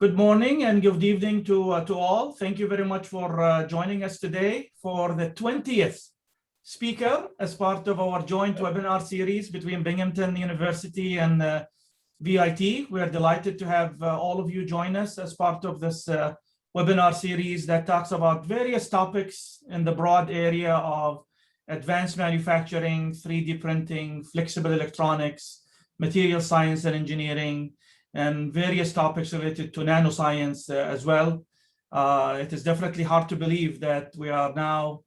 Good morning and good evening to all. Thank you very much for joining us today for the 20th speaker as part of our joint webinar series between Binghamton University and VIT. We are delighted to have all of you join us as part of this webinar series that talks about various topics in the broad area of advanced manufacturing, 3D printing, flexible electronics, material science and engineering, and various topics related to nanoscience as well. It is definitely hard to believe that we are now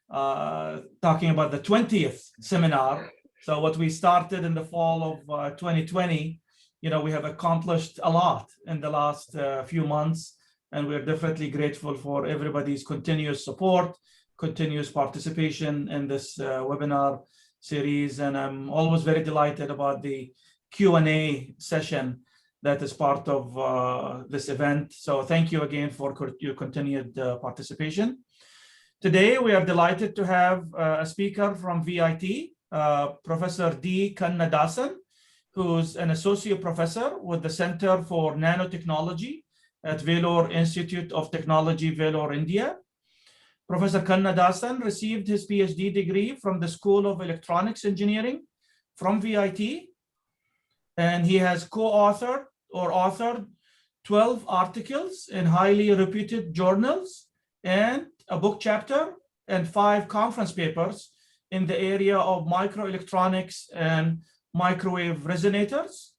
talking about the 20th seminar. So what we started in the fall of 2020, we have accomplished a lot in the last few months, and we're definitely grateful for everybody's continuous support, continuous participation in this webinar series. And I'm always very delighted about the Q&A session that is part of this event. So thank you again for your continued participation. Today, we are delighted to have a speaker from VIT, Professor D. Kannadasan, who's an associate professor with the Center for Nanotechnology at Vellore Institute of Technology, Vellore, India. Professor Kannadasan received his PhD degree from the School of Electronics Engineering from VIT, and he has co-authored or authored 12 articles in highly reputed journals and a book chapter and 5 conference papers in the area of microelectronics and microwave resonators.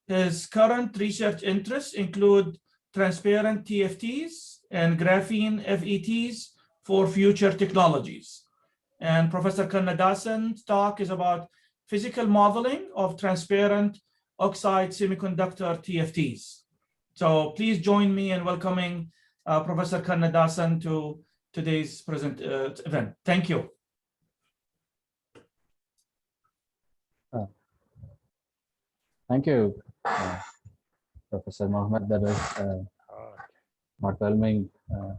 His current research interests include transparent TFTs and graphene FETs for future technologies. And Professor Kannadasan's talk is about physical modeling of transparent oxide semiconductor TFTs. So please join me in welcoming Professor Kannadasan to today's event. Thank you. Thank you, Professor Mohammed. That was overwhelming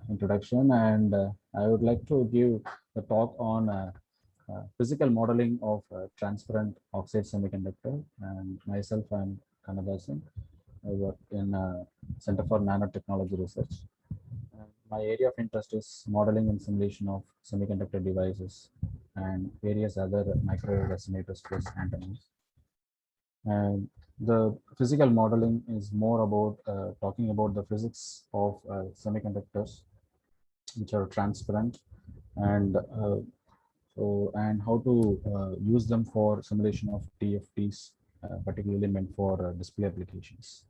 introduction, and I would like to give a talk on physical modeling of transparent oxide semiconductor. And myself, I'm Kannadasan. I work in Center for Nanotechnology Research. My area of interest is modeling and simulation of semiconductor devices and various other microwave resonators plus antennas. And the physical modeling is more about talking about the physics of semiconductors, which are transparent, and and how to use them for simulation of TFTs, particularly meant for display applications.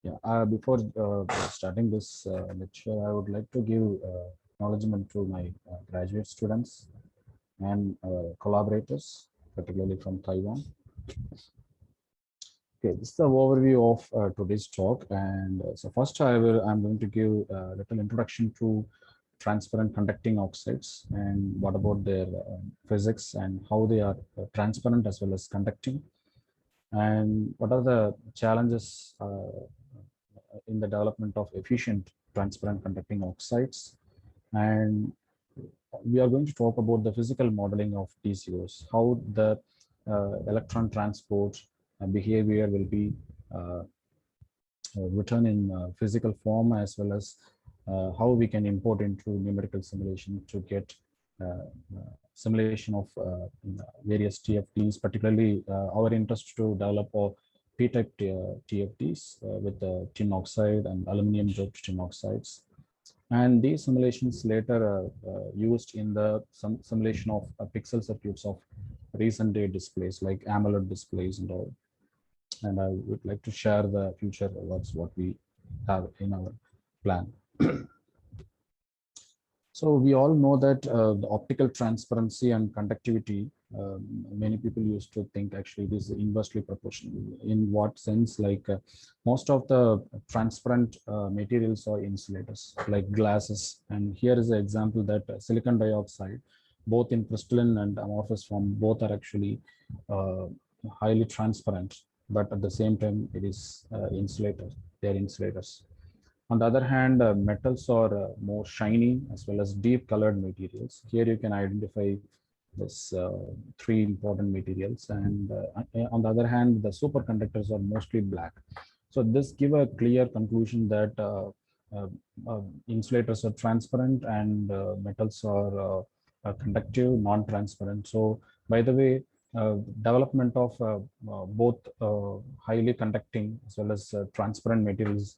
Yeah, before starting this lecture, I would like to give acknowledgement to my graduate students and collaborators, particularly from Taiwan. Okay, this is the overview of today's talk. And so first I'm going to give a little introduction to transparent conducting oxides and what about their physics and how they are transparent as well as conducting, and what are the challenges in the development of efficient transparent conducting oxides. And we are going to talk about the physical modeling of TCOs, how the electron transport behavior will be written in physical form, as well as how we can import into numerical simulation to get simulation of various TFTs, particularly our interest to develop a P-type TFTs with tin oxide and aluminum doped tin oxides. And these simulations later used in the simulation of pixel circuits of recent day displays like AMOLED displays and all. And I would like to share the future works what we have in our plan. So we all know that the optical transparency and conductivity, many people used to think actually it is inversely proportional. In what sense? Like most of the transparent materials are insulators, like glasses. And here is an example that silicon dioxide, both in crystalline and amorphous form, both are actually highly transparent, but at the same time it is insulator. They are insulators. On the other hand, metals are more shiny as well as deep colored materials. Here you can identify this three important materials, and on the other hand, the superconductors are mostly black. So this give a clear conclusion that uh, insulators are transparent and metals are conductive, non-transparent. So by the way, development of both highly conducting as well as transparent materials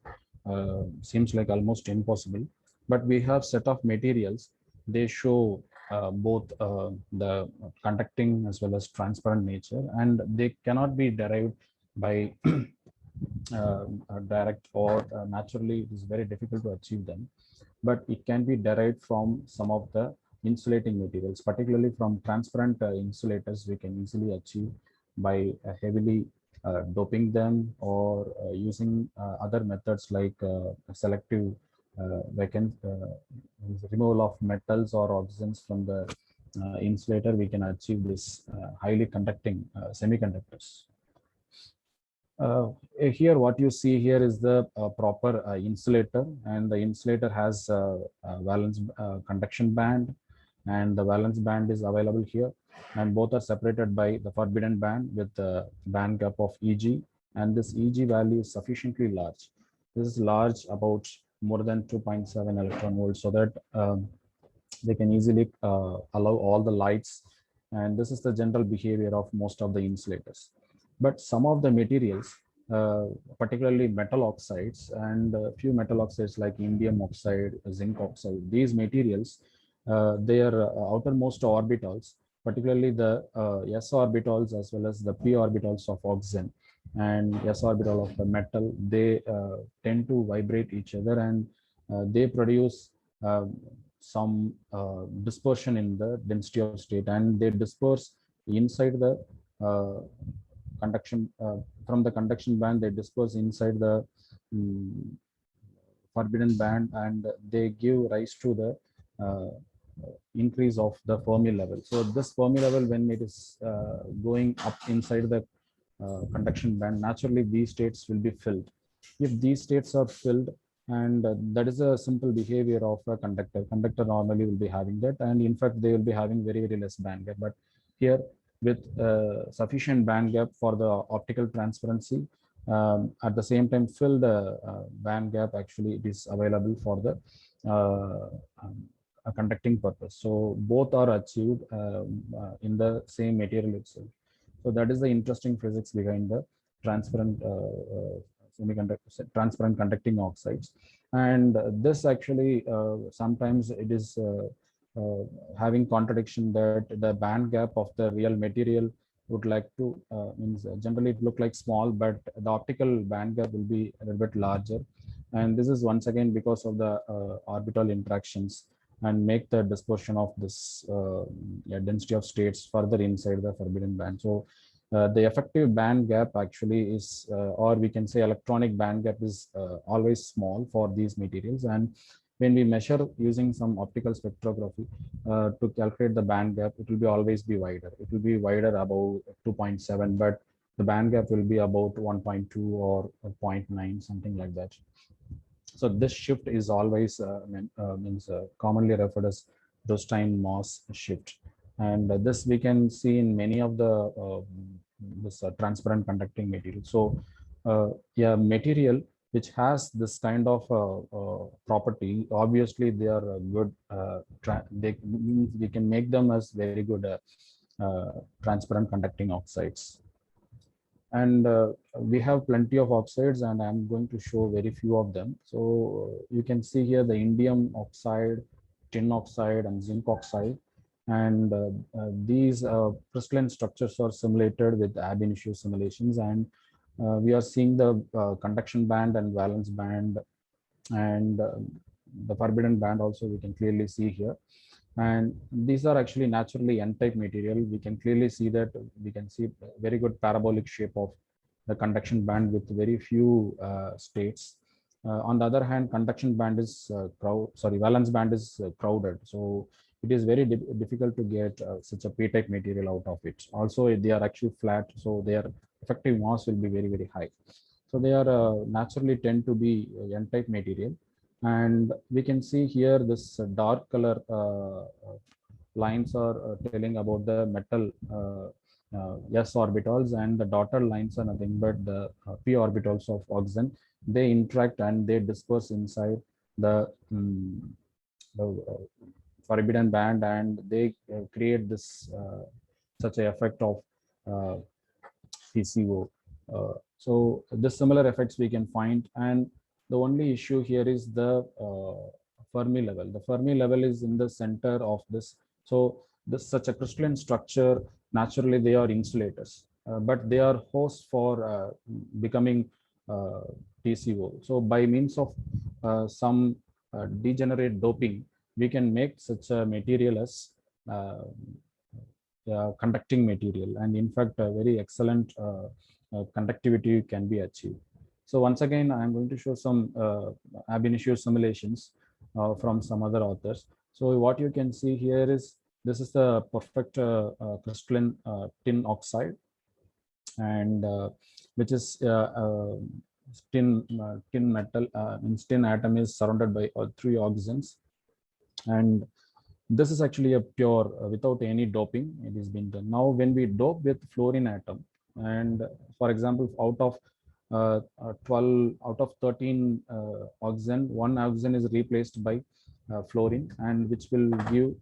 seems like almost impossible. But we have set of materials, they show both the conducting as well as transparent nature, and they cannot be derived by direct or naturally. It is very difficult to achieve them, but it can be derived from some of the insulating materials, particularly from transparent insulators. We can easily achieve by heavily doping them or using other methods like selective removal of metals or oxygens from the insulator. We can achieve this highly conducting semiconductors. Here, what you see here is the proper insulator, and the insulator has a valence conduction band, and the valence band is available here, and both are separated by the forbidden band with the band gap of Eg, and this Eg value is sufficiently large. This is large, about more than 2.7 electron volts, so that they can easily allow all the lights, and this is the general behavior of most of the insulators. But some of the materials, particularly metal oxides and a few metal oxides like indium oxide, zinc oxide, these materials, their outermost orbitals, particularly the s orbitals as well as the p orbitals of oxygen and s orbital of the metal, they tend to vibrate each other, and they produce some dispersion in the density of state, and they disperse inside the conduction from the conduction band. They disperse inside the forbidden band, and they give rise to the increase of the Fermi level. So this Fermi level, when it is going up inside the conduction band, naturally these states will be filled. If these states are filled, and that is a simple behavior of a conductor. Conductor normally will be having that, and in fact they will be having very, very less band gap. But here, with sufficient band gap for the optical transparency, at the same time filled band gap, actually it is available for the a conducting purpose. So both are achieved in the same material itself. So that is the interesting physics behind the transparent semiconductor, transparent conducting oxides. And this actually sometimes it is having contradiction, that the band gap of the real material would like to means generally it look like small, but the optical band gap will be a little bit larger. And this is once again because of the orbital interactions, and make the dispersion of this density of states further inside the forbidden band. So the effective band gap actually is, or we can say electronic band gap is always small for these materials. And when we measure using some optical spectrography to calculate the band gap, it will be always be wider. It will be wider above 2.7, but the band gap will be about 1.2 or 0.9, something like that. So this shift is always means commonly referred as Rostein-Moss shift, and this we can see in many of the this transparent conducting material. So yeah, material which has this kind of property, obviously they are good. We can make them as very good transparent conducting oxides. And we have plenty of oxides, and I'm going to show very few of them. So you can see here the indium oxide, tin oxide, and zinc oxide. And these crystalline structures are simulated with ab initio simulations, and we are seeing the conduction band and valence band, and the forbidden band also we can clearly see here. And these are actually naturally n-type material. We can clearly see that we can see very good parabolic shape of the conduction band with very few states. On the other hand, conduction band is valence band is crowded. So it is very difficult to get such a p-type material out of it. Also, they are actually flat, so their effective mass will be very, very high. So they are naturally tend to be n-type material. And we can see here this dark color lines are telling about the metal s orbitals, and the dotted lines are nothing but the p orbitals of oxygen. They interact and they disperse inside the, the forbidden band, and they create this such a effect of uh, PCO. So the similar effects we can find, and the only issue here is the Fermi level. The Fermi level is in the center of this. So this such a crystalline structure, naturally they are insulators, but they are hosts for becoming uh, TCO. So by means of some degenerate doping, we can make such a material as uh, conducting material, and in fact a very excellent conductivity can be achieved. So once again, I'm going to show some ab initio simulations from some other authors. So what you can see here is, this is the perfect crystalline tin oxide, and which is tin metal, means tin atom is surrounded by three oxygens, and this is actually a pure without any doping. It is been done. Now when we dope with fluorine atom, and for example, out of 12 out of 13 oxygen, one oxygen is replaced by fluorine, and which will give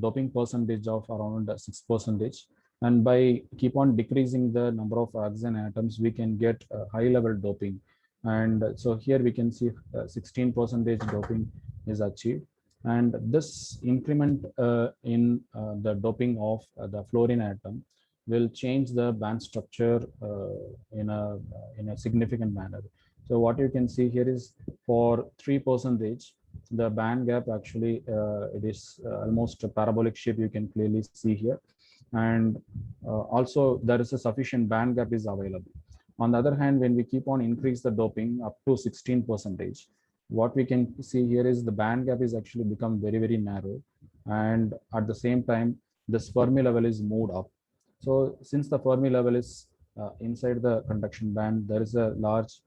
doping percentage of around 6%. And by keep on decreasing the number of oxygen atoms, we can get high level doping. And so here we can see 16% doping is achieved. And this increment in the doping of the fluorine atom will change the band structure in a significant manner. So what you can see here is, for 3%, the band gap actually it is almost a parabolic shape, you can clearly see here. And also there is a sufficient band gap is available. On the other hand, when we keep on increase the doping up to 16%, what we can see here is the band gap is actually become very, very narrow, and at the same time this Fermi level is moved up. So since the Fermi level is inside the conduction band, there is a large,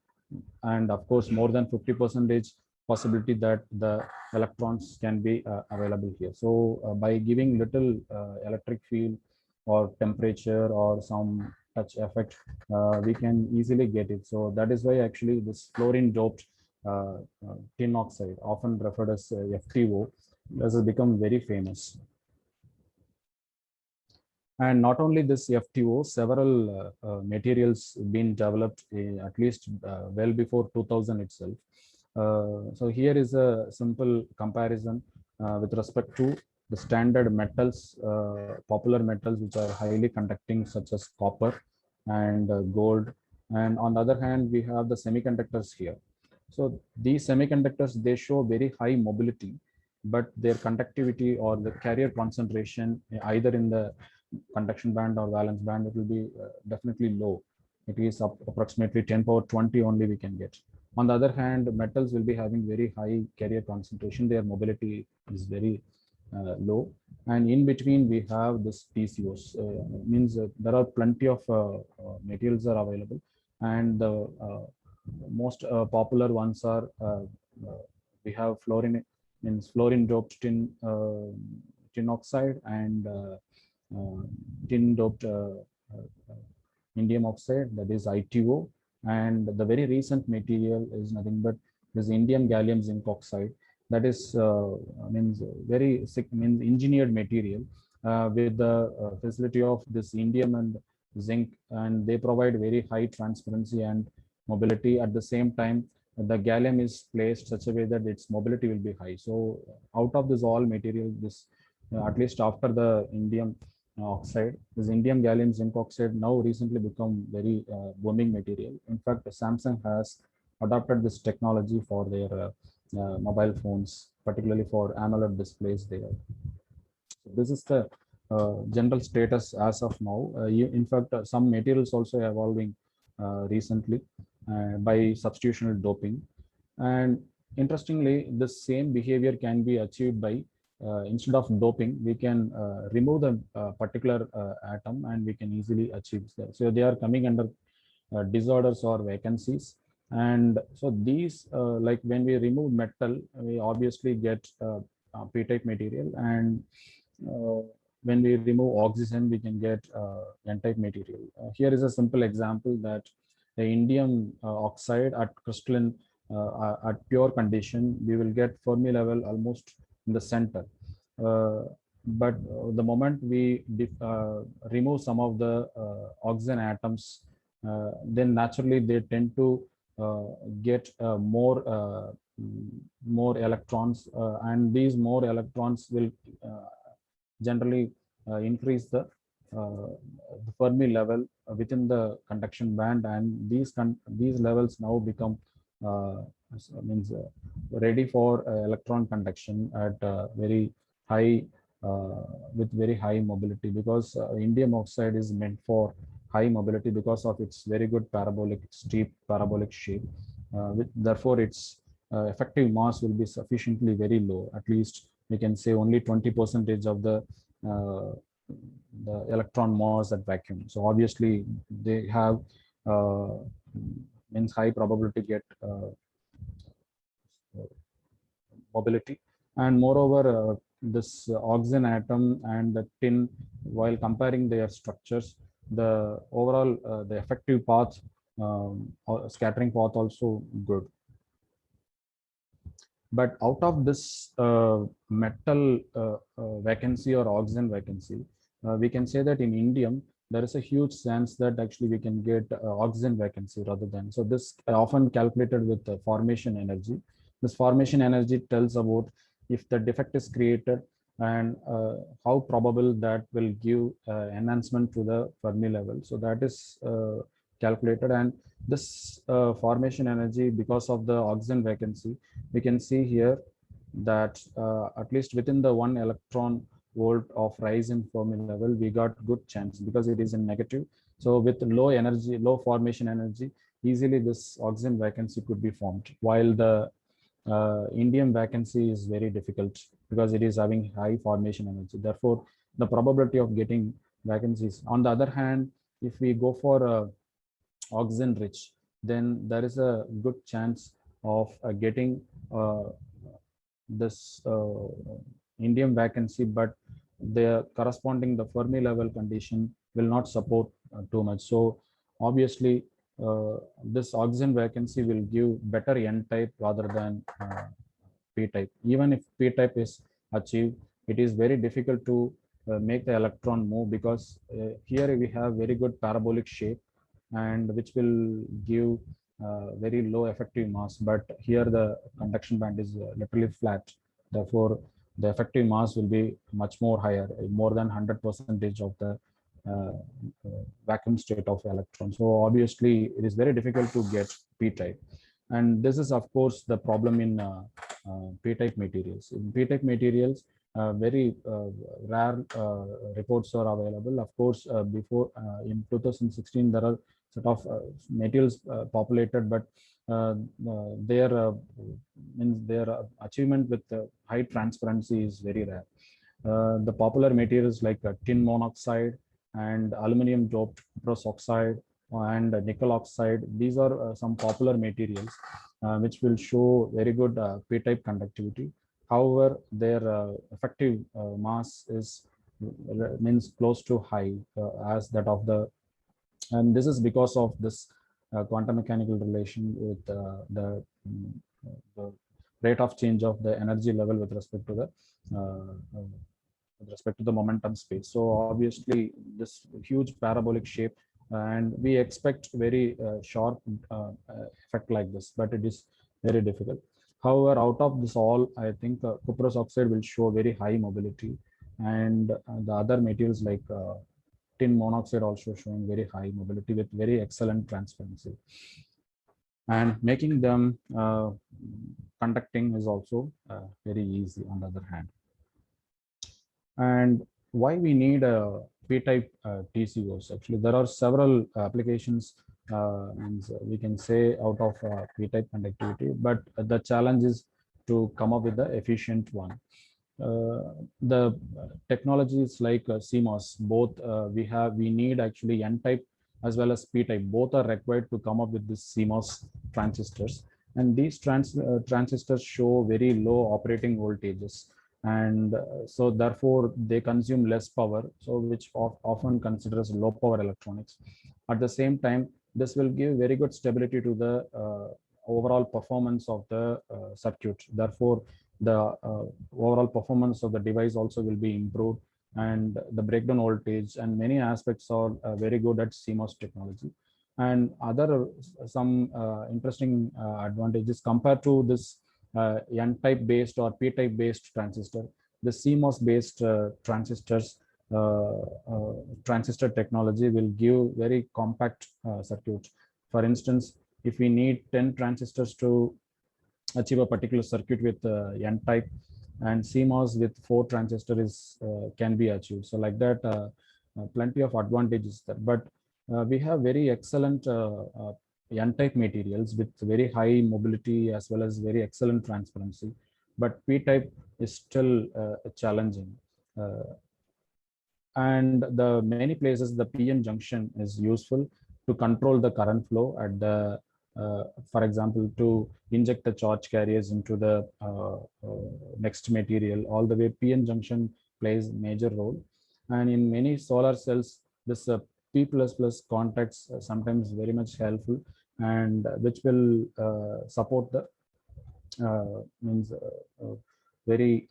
and of course more than 50% possibility that the electrons can be available here. So by giving little electric field or temperature or some touch effect, we can easily get it. So that is why actually this fluorine doped tin oxide, often referred as FTO, has become very famous. And not only this FTO, several materials been developed at least well before 2000 itself. So here is a simple comparison with respect to the standard metals, popular metals which are highly conducting, such as copper and gold. And on the other hand, we have the semiconductors here. So these semiconductors, they show very high mobility, but their conductivity or the carrier concentration, either in the conduction band or valence band, it will be definitely low. It is approximately 10 power 20 only we can get. On the other hand, metals will be having very high carrier concentration. Their mobility is very low. And in between, we have this PCOs. Means there are plenty of materials are available. And the most popular ones are, we have fluorine, means fluorine doped tin oxide, and tin doped indium oxide, that is ITO. And the very recent material is nothing but this indium gallium zinc oxide, that is means very means engineered material with the facility of this indium and zinc, and they provide very high transparency and mobility. At the same time, the gallium is placed such a way that its mobility will be high. So out of this all material, this at least after the indium oxide, this indium gallium zinc oxide now recently become very booming material. In fact, Samsung has adopted this technology for their mobile phones, particularly for AMOLED displays there. So this is the general status as of now. In fact, some materials also evolving recently by substitutional doping. And interestingly, the same behavior can be achieved by instead of doping, we can remove the particular atom, and we can easily achieve that. So they are coming under disorders or vacancies. And so these, like when we remove metal, we obviously get p-type material, and when we remove oxygen, we can get N-type material. Here is a simple example that the indium oxide at crystalline, at pure condition, we will get Fermi level almost in the center. But the moment we remove some of the oxygen atoms, then naturally they tend to get more electrons, and these more electrons will generally increase the Fermi level within the conduction band, and these levels now become ready for electron conduction at very high with very high mobility, because indium oxide is meant for high mobility because of its very good steep parabolic shape. Therefore, its effective mass will be sufficiently very low. At least we can say only 20% of the electron mass at vacuum. So obviously they have means high probability to get mobility. And moreover, this oxygen atom and the tin, while comparing their structures, the overall the effective path, scattering path also good. But out of this metal vacancy or oxygen vacancy, we can say that in indium, there is a huge chance that actually we can get oxygen vacancy rather than. So this often calculated with formation energy. This formation energy tells about if the defect is created and how probable that will give enhancement to the Fermi level. So that is calculated, and this formation energy, because of the oxygen vacancy, we can see here that at least within the 1 electron volt of rise in Fermi level, we got good chance because it is in negative. So with low energy, low formation energy, easily this oxygen vacancy could be formed, while the indium vacancy is very difficult because it is having high formation energy. Therefore, the probability of getting vacancies. On the other hand, if we go for oxygen rich, then there is a good chance of getting this indium vacancy, but the corresponding the Fermi level condition will not support too much. So obviously this oxygen vacancy will give better N-type rather than P-type. Even if P-type is achieved, it is very difficult to make the electron move, because here we have very good parabolic shape, and which will give very low effective mass. But here the conduction band is literally flat. Therefore, the effective mass will be much more higher, more than 100% of the vacuum state of electron. So obviously, it is very difficult to get P-type. And this is, of course, the problem in P-type materials. In P-type materials, very rare reports are available. Of course, before in 2016, there are sort of materials populated, but their achievement with high transparency is very rare. The popular materials like tin monoxide and aluminum doped cuprous oxide and nickel oxide, these are some popular materials which will show very good P-type conductivity. However, their effective mass is means close to high as that of the, and this is because of this quantum mechanical relation with the rate of change of the energy level with respect to the momentum space. So obviously, this huge parabolic shape, and we expect very sharp effect like this, but it is very difficult. However, out of this all, I think cuprous oxide will show very high mobility, and the other materials like tin monoxide also showing very high mobility with very excellent transparency. And making them conducting is also very easy on the other hand. And why we need a P-type TCOs? Actually, there are several applications, and we can say out of P-type conductivity, but the challenge is to come up with the efficient one. The technologies like CMOS, both we need actually N-type as well as P-type. Both are required to come up with this CMOS transistors, and these transistors show very low operating voltages. and so therefore they consume less power, so which often considers low power electronics. At the same time, this will give very good stability to the overall performance of the circuit. Therefore, the overall performance of the device also will be improved, and the breakdown voltage and many aspects are very good at CMOS technology. And other some interesting advantages compared to this N-type based or P-type based transistor, the CMOS based transistor technology will give very compact circuit. For instance, if we need 10 transistors to achieve a particular circuit with N-type, and CMOS with 4 transistors can be achieved. So like that, plenty of advantages there. But we have very excellent N-type materials with very high mobility as well as very excellent transparency. But P-type is still challenging. And the many places the PN junction is useful to control the current flow at the for example, to inject the charge carriers into the next material. All the way PN junction plays major role, and in many solar cells this P++ contacts sometimes very much helpful, and which will support the very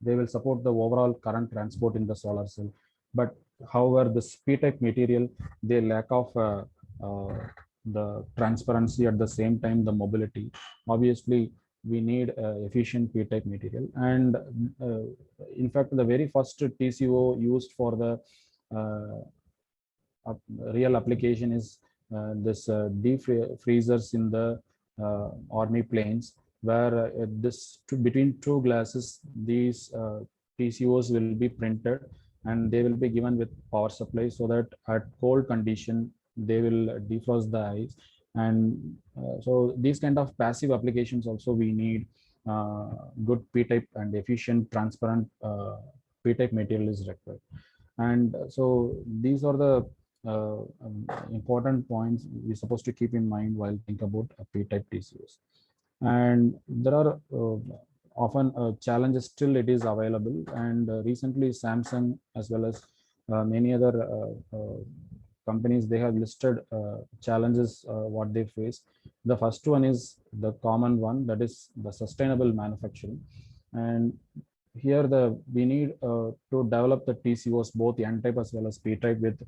they will support the overall current transport in the solar cell. But however, this P-type material, they lack of the transparency, at the same time the mobility. Obviously, we need efficient P-type material, and in fact, the very first TCO used for the real application is this deep freezers in the army planes, where between two glasses, these TCOs will be printed, and they will be given with power supply, so that at cold condition they will defrost the ice. And so these kind of passive applications also we need good P-type and efficient transparent P-type material is required. And so these are the important points we're supposed to keep in mind while think about P-type TCOs. And there are often challenges still it is available, and recently Samsung as well as many other companies, they have listed challenges what they face. The first one is the common one, that is the sustainable manufacturing. And here we need to develop the TCOs, both N-type as well as P-type, with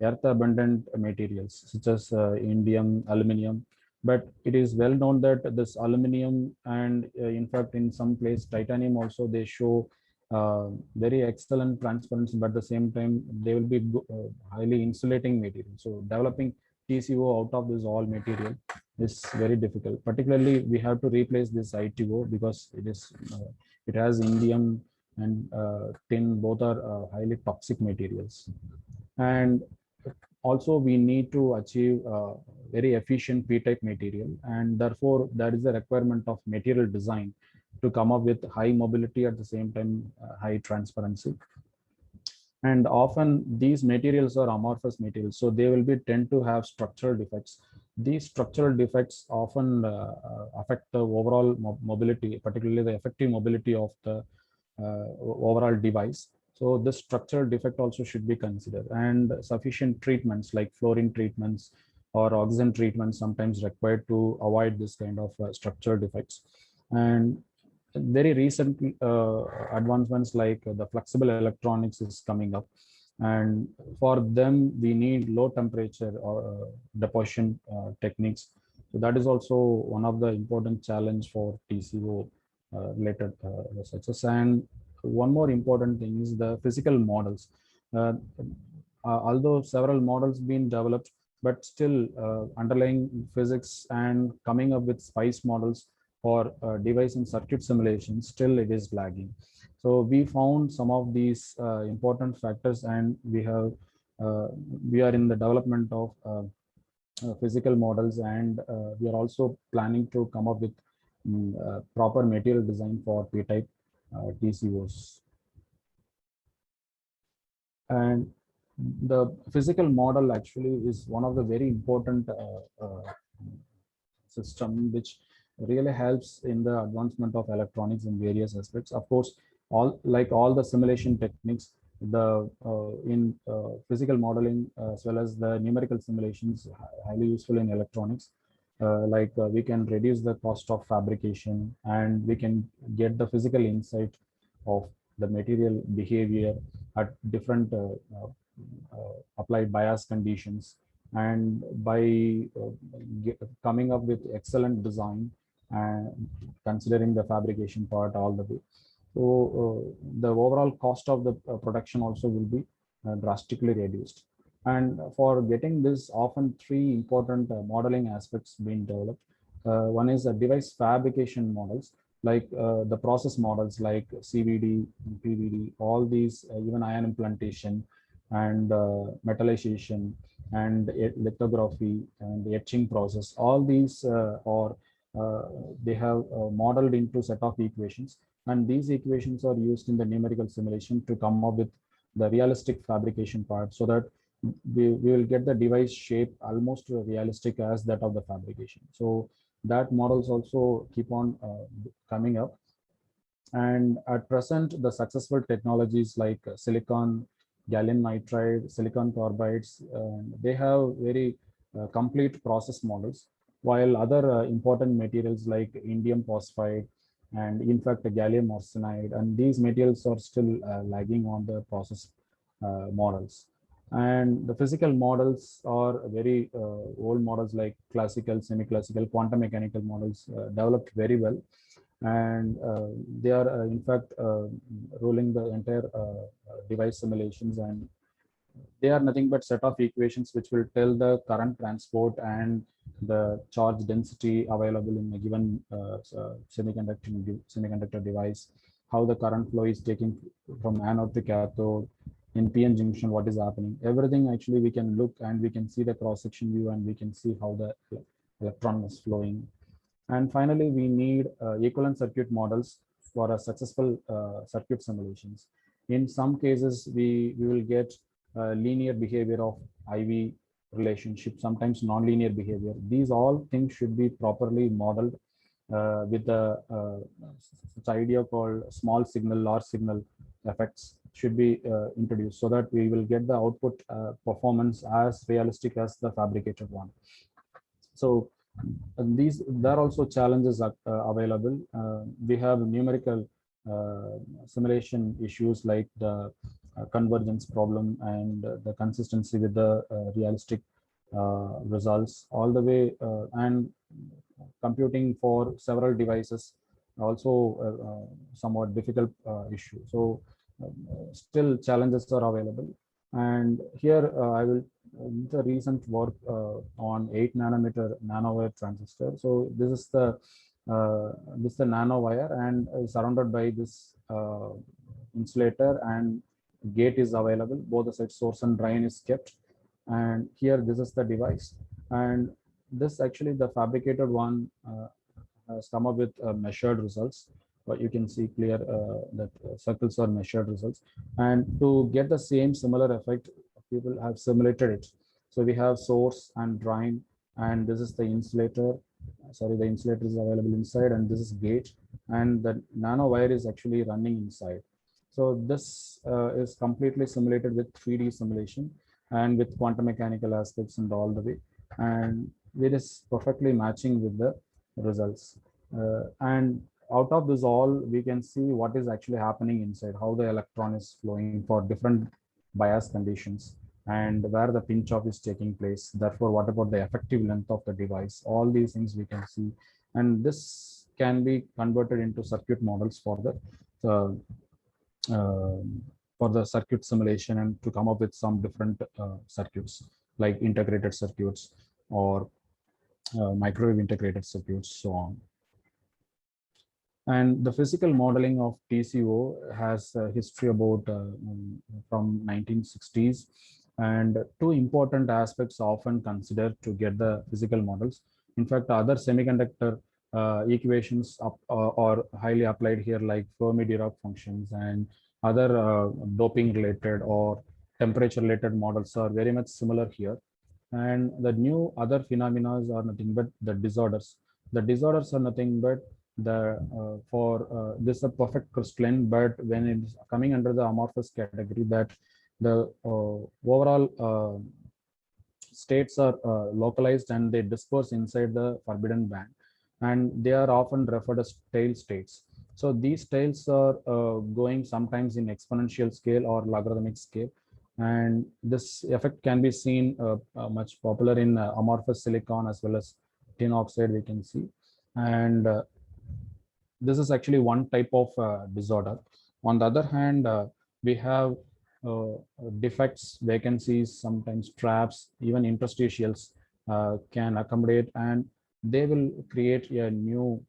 earth abundant materials such as indium, aluminum. But it is well known that this aluminum and in fact in some place titanium also, they show very excellent transparency, but at the same time they will be highly insulating material. So developing TCO out of this all material is very difficult. Particularly we have to replace this ITO because it has indium and tin, both are highly toxic materials. And also we need to achieve very efficient P-type material, and therefore there is a requirement of material design to come up with high mobility, at the same time high transparency. And often these materials are amorphous materials, so they will be tend to have structural defects. These structural defects often affect the overall mobility, particularly the effective mobility of the overall device. So this structural defect also should be considered, and sufficient treatments like fluorine treatments or oxygen treatments sometimes required to avoid this kind of structural defects. And very recent advancements like the flexible electronics is coming up, and for them we need low temperature deposition techniques. So that is also one of the important challenge for TCO related researchers. And one more important thing is the physical models. Although several models being developed, but still underlying physics and coming up with SPICE models for device and circuit simulation, still it is lagging. So we found some of these important factors, and we are in the development of physical models, and we are also planning to come up with proper material design for P-type TCOs. And the physical model actually is one of the very important system which really helps in the advancement of electronics in various aspects. Of course, all the simulation techniques, the in physical modeling as well as the numerical simulations highly useful in electronics. We can reduce the cost of fabrication, and we can get the physical insight of the material behavior at different applied bias conditions, and by coming up with excellent design and considering the fabrication part all the way. So the overall cost of the production also will be drastically reduced. And for getting this, often three important modeling aspects being developed. One is device fabrication models, like the process models like CVD, PVD, all these, even ion implantation and metallization and lithography and the etching process. All these they have modeled into set of equations, and these equations are used in the numerical simulation to come up with the realistic fabrication part, so that we will get the device shape almost realistic as that of the fabrication. So that models also keep on coming up. And at present, the successful technologies like silicon, gallium nitride, silicon carbides, they have very complete process models, while other important materials like indium phosphide and in fact gallium arsenide, and these materials are still lagging on the process models. And the physical models are very old models like classical, semi-classical, quantum mechanical models developed very well, and they are in fact ruling the entire device simulations, and they are nothing but set of equations which will tell the current transport and the charge density available in a given semiconductor device, how the current flow is taking from anode to cathode, in PN junction what is happening. Everything actually we can look, and we can see the cross-section view, and we can see how the electron is flowing. And finally, we need equivalent circuit models for a successful circuit simulations. In some cases, we will get linear behavior of IV relationship, sometimes nonlinear behavior. These all things should be properly modeled with the such idea called small signal, large signal effects should be introduced, so that we will get the output performance as realistic as the fabricated one. So there are also challenges available. We have numerical simulation issues like the convergence problem and the consistency with the realistic results all the way, and computing for several devices also somewhat difficult issue. So still challenges are available. And here I will the recent work on 8 nanometer nanowire transistor. So this is the nanowire, and surrounded by this insulator, and gate is available. Both the side source and drain is kept. And here this is the device, and this actually the fabricated one has come up with measured results. But you can see clear that circles are measured results, and to get the same similar effect, people have simulated it. So we have source and drain, and this is the insulator. Sorry, the insulator is available inside, and this is gate, and the nanowire is actually running inside. So this is completely simulated with 3D simulation and with quantum mechanical aspects and all the way, and it is perfectly matching with the results. And out of this all, we can see what is actually happening inside, how the electron is flowing for different bias conditions, and where the pinch off is taking place. Therefore, what about the effective length of the device? All these things we can see, and this can be converted into circuit models for the circuit simulation, and to come up with some different circuits like integrated circuits or microwave integrated circuits, so on. And the physical modeling of TCO has a history about from 1960s, and two important aspects often considered to get the physical models. In fact, other semiconductor equations are highly applied here, like Fermi-Dirac functions, and other doping related or temperature related models are very much similar here. And the new other phenomena are nothing but the disorders, The disorders are nothing but this is a perfect crystalline, but when it's coming under the amorphous category, that the overall states are localized and they disperse inside the forbidden band, and they are often referred as tail states. So these tails are going sometimes in exponential scale or logarithmic scale, and this effect can be seen much popular in amorphous silicon as well as tin oxide, we can see. And this is actually one type of disorder. On the other hand, we have defects, vacancies, sometimes traps, even interstitials can accommodate, and they will create a new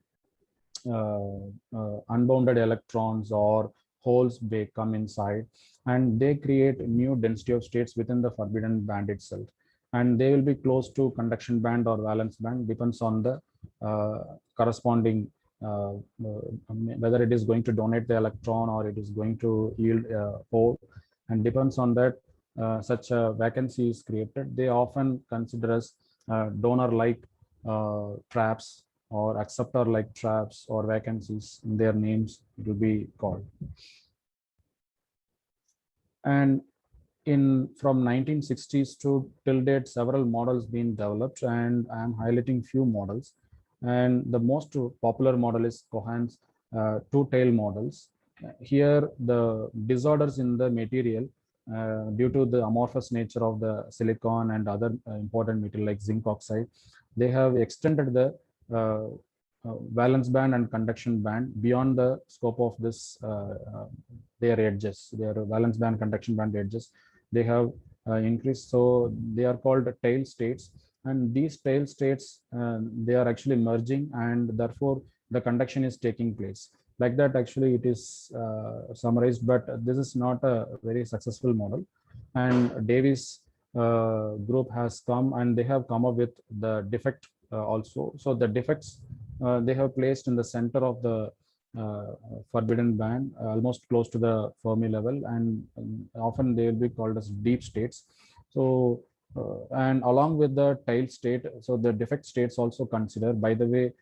unbounded electrons or holes they come inside, and they create new density of states within the forbidden band itself, and they will be close to conduction band or valence band, depends on the corresponding whether it is going to donate the electron or it is going to yield a hole, and depends on that such a vacancy is created. They often consider as donor like traps or acceptor like traps or vacancies. In their names it will be called. And from 1960s to till date, several models been developed, and I am highlighting few models. And the most popular model is Cohen's two-tail models. Here the disorders in the material due to the amorphous nature of the silicon and other important material like zinc oxide, they have extended the valence band and conduction band beyond the scope of this their edges, their valence band, conduction band edges. They have increased, so they are called tail states, and these tail states they are actually merging, and therefore the conduction is taking place. Like that, actually it is summarized, but this is not a very successful model. And Davis group has come and they have come up with the defect also. So the defects they have placed in the center of the forbidden band, almost close to the Fermi level, and often they will be called as deep states. So and along with the tail state, so the defect states also consider. By the way,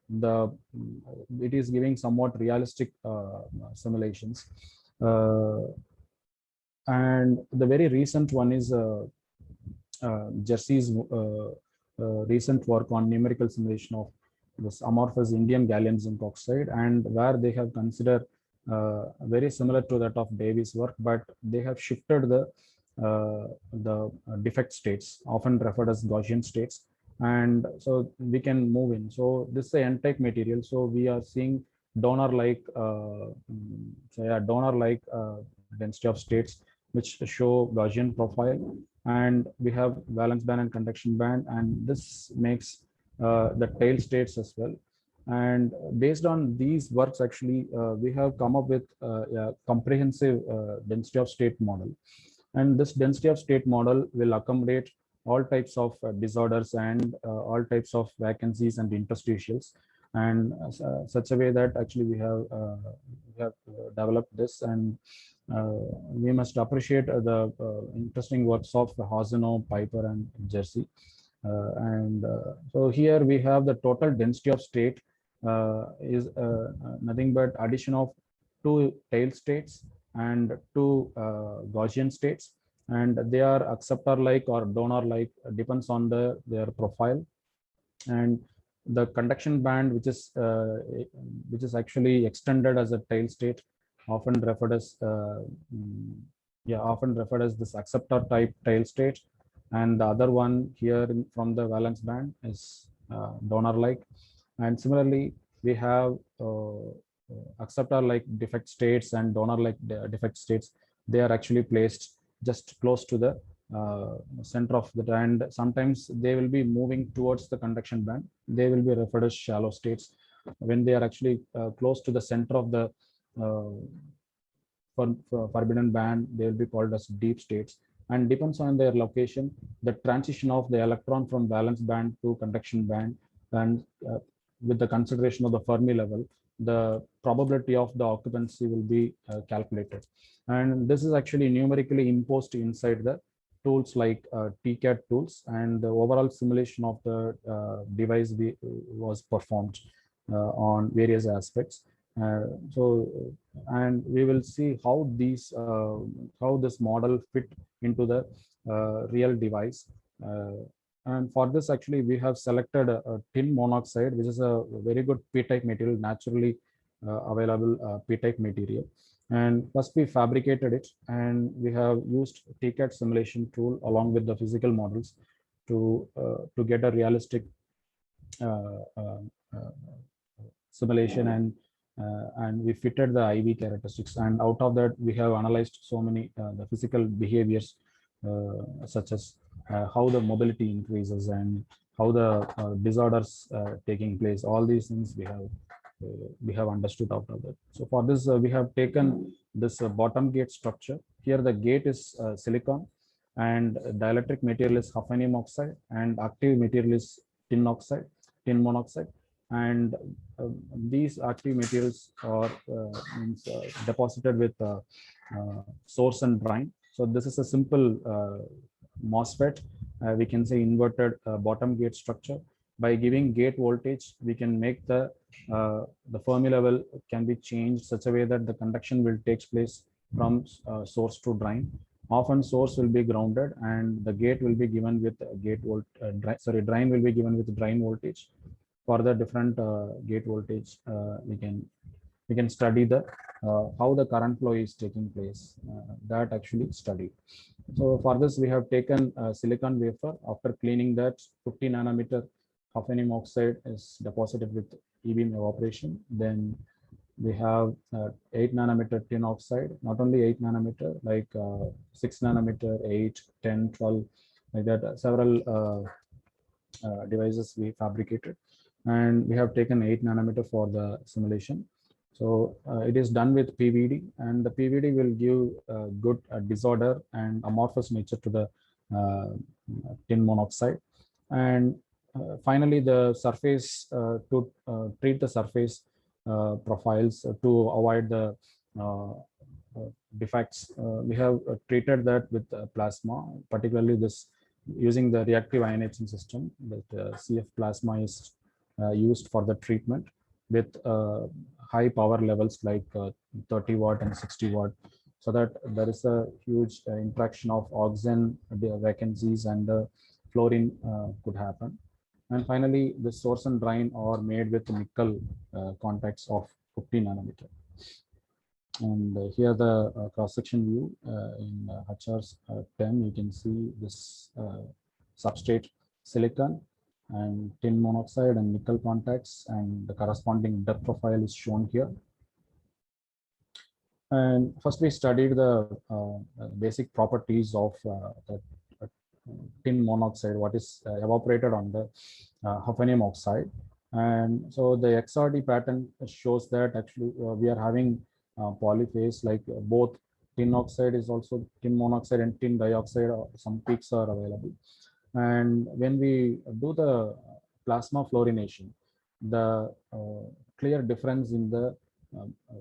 it is giving somewhat realistic simulations, and the very recent one is Jersey's recent work on numerical simulation of this amorphous indium gallium zinc oxide, and where they have considered very similar to that of Davis' work, but they have shifted the defect states, often referred as Gaussian states, and so we can move in. So this is a N-type material, so we are seeing donor-like density of states which show Gaussian profile, and we have valence band and conduction band, and this makes the tail states as well. And based on these works, actually we have come up with a comprehensive density of state model, and this density of state model will accommodate all types of disorders and all types of vacancies and interstitials, and such a way that actually we have developed this. And we must appreciate the interesting works of Hosinow, Piper, and Jersey. So here we have the total density of state is nothing but addition of 2 tail states and 2 Gaussian states, and they are acceptor-like or donor-like, depends on their profile. And the conduction band, which is actually extended as a tail state, often referred as this acceptor type tail state, and the other one here from the valence band is donor-like. And similarly, we have acceptor-like defect states and donor-like defect states. They are actually placed just close to the center of the band. Sometimes they will be moving towards the conduction band. They will be referred as shallow states. When they are actually close to the center of the forbidden band, they will be called as deep states. And depends on their location, the transition of the electron from valence band to conduction band, and with the consideration of the Fermi level, the probability of the occupancy will be calculated. And this is actually numerically imposed inside the tools like TCAD tools, and the overall simulation of the device was performed on various aspects. And we will see how this model fit into the real device. And for this, actually, we have selected a tin monoxide, which is a very good P-type material, naturally available P-type material. And first we fabricated it, and we have used TCAD simulation tool along with the physical models to get a realistic simulation, and we fitted the IV characteristics. And out of that, we have analyzed so many the physical behaviors, such as how the mobility increases and how the disorders taking place. All these things we have understood out of that. So for this, we have taken this bottom gate structure. Here the gate is silicon, and dielectric material is hafnium oxide, and active material is tin monoxide. And these active materials are deposited with source and drain. So this is a simple MOSFET. We can say inverted bottom gate structure. By giving gate voltage, we can make the Fermi level can be changed such a way that the conduction will take place from source to drain. Often source will be grounded, and the gate will be given with drain will be given with drain voltage. For the different gate voltage, we can study the how the current flow is taking place. That actually studied. So for this, we have taken silicon wafer. After cleaning that, 50 nanometer hafnium oxide is deposited with e-beam evaporation. Then we have 8 nanometer tin oxide, not only 8 nanometer, like 6 nanometer, 8, 10, 12, like that. Several devices we fabricated, and we have taken 8 nanometer for the simulation. So it is done with PVD, and the PVD will give good disorder and amorphous nature to the tin monoxide. And finally, the surface to treat the surface profiles to avoid the defects. We have treated that with plasma, particularly this using the reactive ionization system. That CF plasma is used for the treatment with high power levels like 30 watt and 60 watt, so that there is a huge interaction of oxygen vacancies and the fluorine could happen. And finally, the source and drain are made with nickel contacts of 50 nanometer. And here the cross-section view in HR10, you can see this substrate silicon and tin monoxide and nickel contacts, and the corresponding depth profile is shown here. And first we studied the basic properties of the tin monoxide, what is evaporated on the hafnium oxide. And so the XRD pattern shows that actually we are having polyphase, like both tin oxide is also tin monoxide and tin dioxide, some peaks are available. And when we do the plasma fluorination, the clear difference in the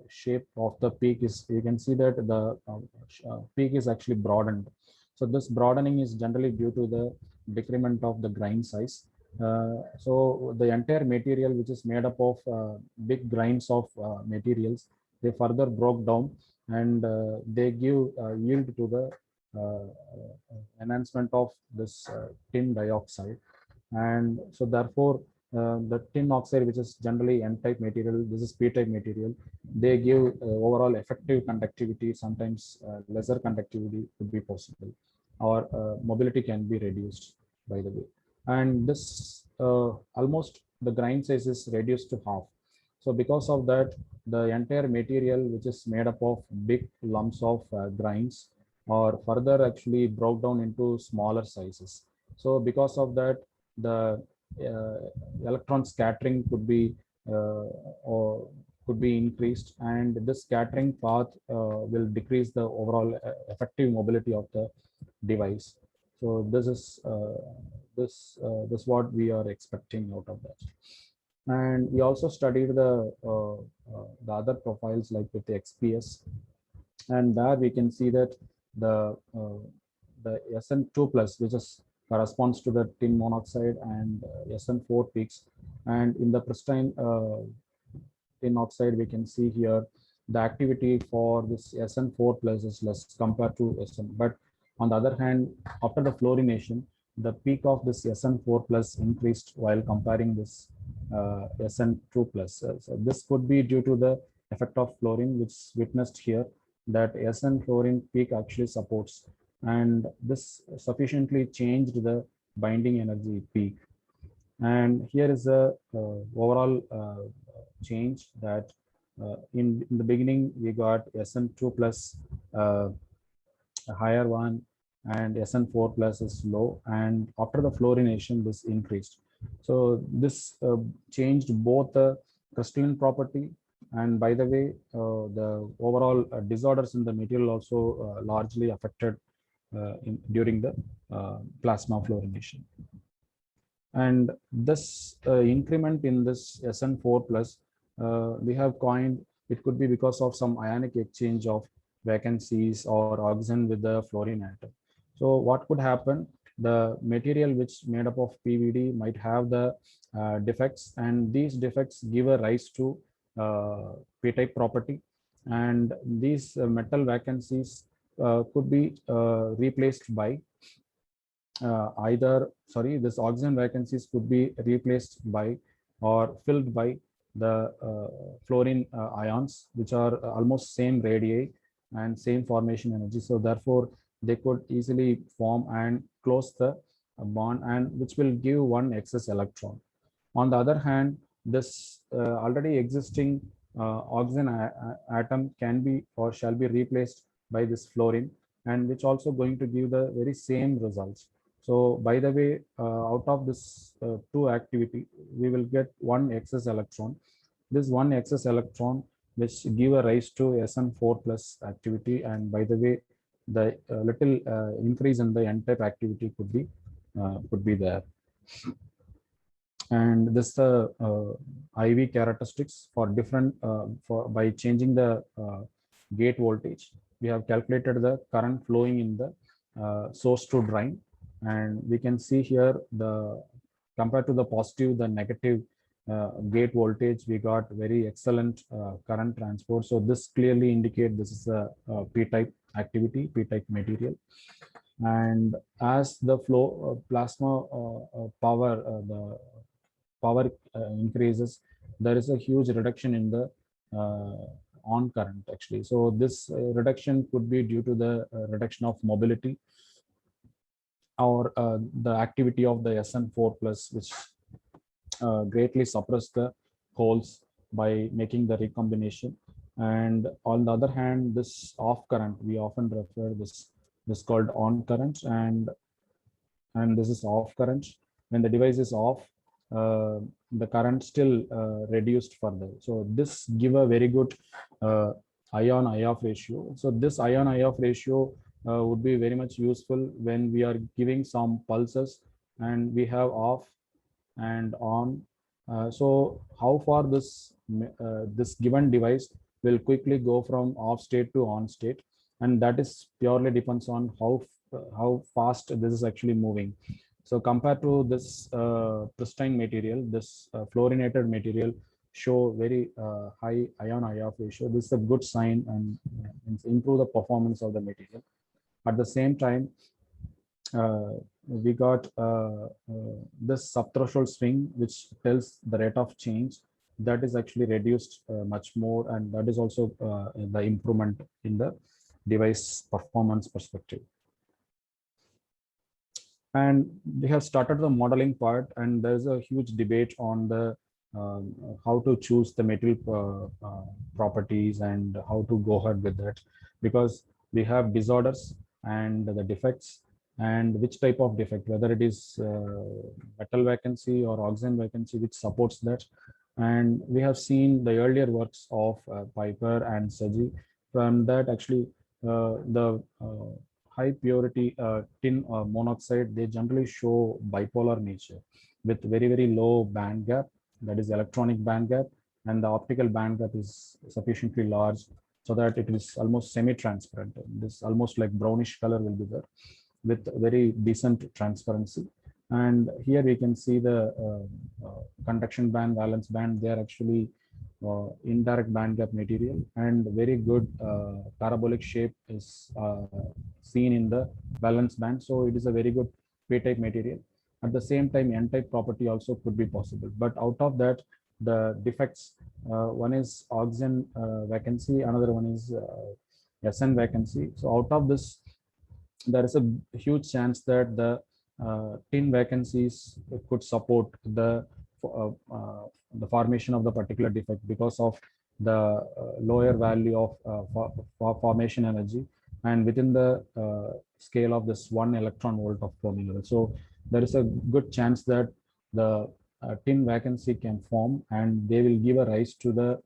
shape of the peak is, you can see that the peak is actually broadened. So this broadening is generally due to the decrement of the grain size. So the entire material, which is made up of big grains of materials, they further broke down, and they give yield to the enhancement of this tin dioxide. And so therefore the tin oxide, which is generally N-type material, this is P-type material, they give overall effective conductivity. Sometimes lesser conductivity could be possible, or mobility can be reduced, by the way. And this almost the grain size is reduced to half. So because of that, the entire material, which is made up of big lumps of grains, or further actually broke down into smaller sizes. So because of that, the electron scattering could be increased, and this scattering path will decrease the overall effective mobility of the device. So this is this what we are expecting out of that. And we also studied the other profiles, like with the XPS, and there we can see that the the SN2 plus, which is corresponds to the tin monoxide, and SN4 peaks. And in the pristine tin oxide, we can see here the activity for this SN4 plus is less compared to SN. But on the other hand, after the fluorination, the peak of this SN4 plus increased while comparing this SN2 plus. So this could be due to the effect of fluorine, which is witnessed here, that SN fluorine peak actually supports, and this sufficiently changed the binding energy peak. And here is a overall change that in the beginning we got SN2 plus a higher one, and SN4 plus is low, and after the fluorination this increased. So this changed both the crystalline property, and by the way the overall disorders in the material also largely affected during the plasma fluorination. And this increment in this SN4 plus, we have coined, it could be because of some ionic exchange of vacancies or oxygen with the fluorine atom. So what could happen? The material which made up of PVD might have the defects, and these defects give a rise to P-type property, and these metal vacancies could be replaced by this oxygen vacancies could be replaced by or filled by the fluorine ions, which are almost same radii and same formation energy. So therefore they could easily form and close the bond, and which will give one excess electron. On the other hand, this already existing oxygen atom can be or shall be replaced by this fluorine, and which also going to give the very same results. So by the way, out of this two activity, we will get one excess electron. This one excess electron which give a rise to SN4 plus activity, and by the way, the little increase in the N-type activity could be there. And this IV characteristics for different by changing the gate voltage, we have calculated the current flowing in the source to drain. And we can see here the compared to the positive, the negative gate voltage, we got very excellent current transport. So this clearly indicate this is a P-type activity, P-type material. And as the flow plasma power, the power increases, there is a huge reduction in the on current actually. So this reduction could be due to the reduction of mobility, or the activity of the SN4 plus, which greatly suppress the holes by making the recombination. And on the other hand, this off current, we often refer this called on current, and this is off current. When the device is off, the current still reduced further. So this give a very good ion IOF ratio. So this ion IOF ratio would be very much useful when we are giving some pulses and we have off and on. So how far this given device will quickly go from off state to on state, and that is purely depends on how fast this is actually moving. So compared to this pristine material, this fluorinated material show very high ion IOF ratio. This is a good sign and improve the performance of the material. At the same time, we got this subthreshold swing, which tells the rate of change, that is actually reduced much more, and that is also the improvement in the device performance perspective. And we have started the modeling part, and there's a huge debate on the how to choose the material properties and how to go ahead with that, because we have disorders and the defects, and which type of defect, whether it is metal vacancy or oxygen vacancy, which supports that. And we have seen the earlier works of Piper and Seji. From that, actually, the high purity tin monoxide, they generally show bipolar nature with very, very low band gap, that is electronic band gap, and the optical band gap is sufficiently large so that it is almost semi-transparent. This almost like brownish color will be there. with very decent transparency. And here we can see the conduction band, valence band. They are actually indirect band gap material, and very good parabolic shape is seen in the valence band. So it is a very good p-type material. At the same time, n-type property also could be possible. But out of that, the defects, one is oxygen vacancy, another one is SN vacancy. So out of this, there is a huge chance that the tin vacancies could support the formation of the particular defect because of the lower value of formation energy, and within the scale of this 1 electron volt of Fermi level. So there is a good chance that the tin vacancy can form, and they will give a rise to the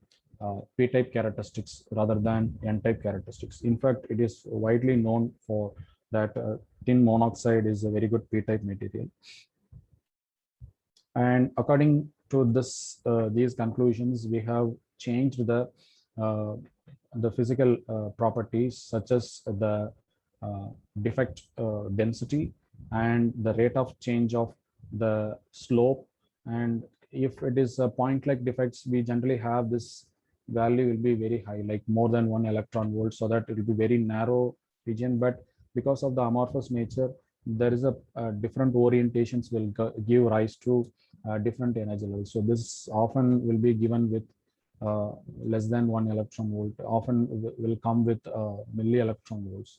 p-type characteristics rather than n-type characteristics. In fact, it is widely known for that tin monoxide is a very good p-type material. And according to this, these conclusions, we have changed the physical properties such as the defect density and the rate of change of the slope. And if it is a point-like defects, we generally have this value will be very high, like more than 1 electron volt, so that it will be very narrow region. But because of the amorphous nature, there is a different orientations will give rise to different energy levels. So this often will be given with less than 1 electron volt, often will come with milli electron volts.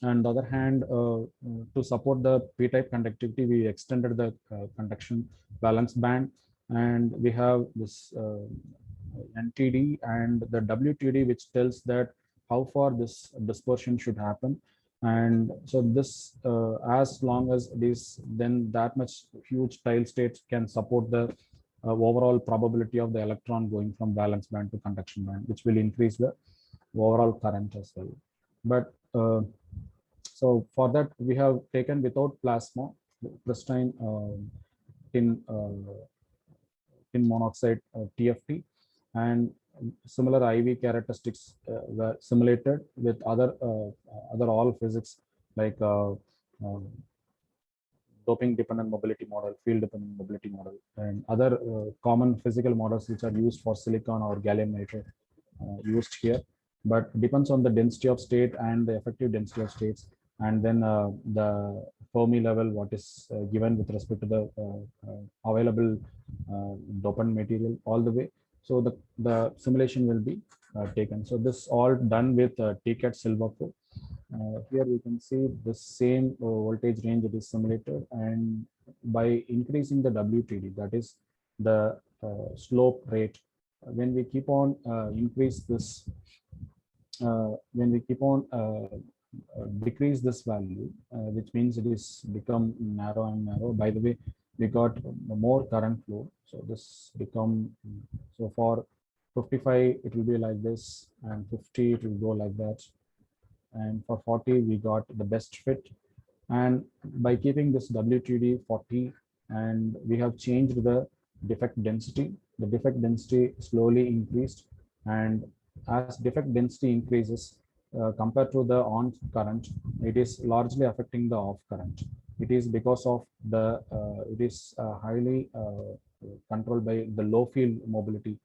On the other hand, to support the p-type conductivity, we extended the conduction valence band, and we have this NTD and the WTD, which tells that how far this dispersion should happen. And so this, as long as it is, then that much huge tile states can support the overall probability of the electron going from valence band to conduction band, which will increase the overall current as well. But so for that, we have taken without plasma, pristine tin monoxide TFT, and similar IV characteristics were simulated with other all physics like doping dependent mobility model, field dependent mobility model, and other common physical models which are used for silicon or gallium nitride used here. But depends on the density of state and the effective density of states, and then the Fermi level, what is given with respect to the available dopant material all the way. So the simulation will be taken. So this all done with TCAT Silverpro. Here we can see the same voltage range that is simulated, and by increasing the WTD, that is the slope rate, when we keep on increase this, when we keep on decrease this value, which means it is become narrow and narrow. By the way, we got more current flow. So this become, so for 55, it will be like this, and 50, it will go like that. And for 40, we got the best fit. And by keeping this WTD 40, and we have changed the defect density, the defect density slowly increased. And as defect density increases, compared to the on current, it is largely affecting the off current. It is because of the, it is highly controlled by the low field mobility,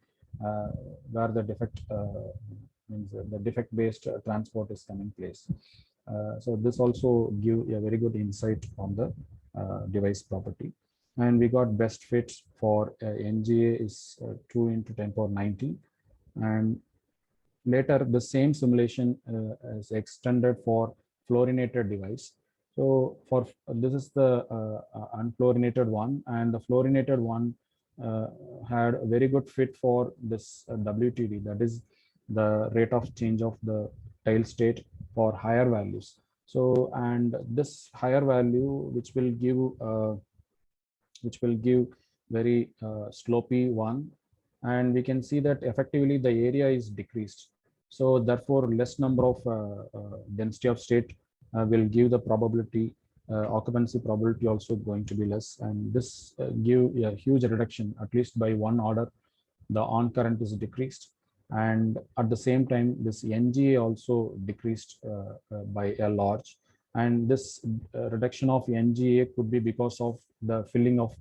where the defect means the defect based transport is coming place. So this also give a very good insight on the device property. And we got best fit for NGA is 2 into 10 power 19. And later the same simulation is extended for fluorinated device. So for this is the unfluorinated one, and the fluorinated one had a very good fit for this WTD, that is the rate of change of the tile state for higher values. So, and this higher value, which will give very slopy one, and we can see that effectively the area is decreased. So therefore, less number of density of state will give the probability, occupancy probability also going to be less, and this give a huge reduction, at least by 1 order. The on current is decreased, and at the same time, this NGA also decreased by a large. And this reduction of NGA could be because of the filling of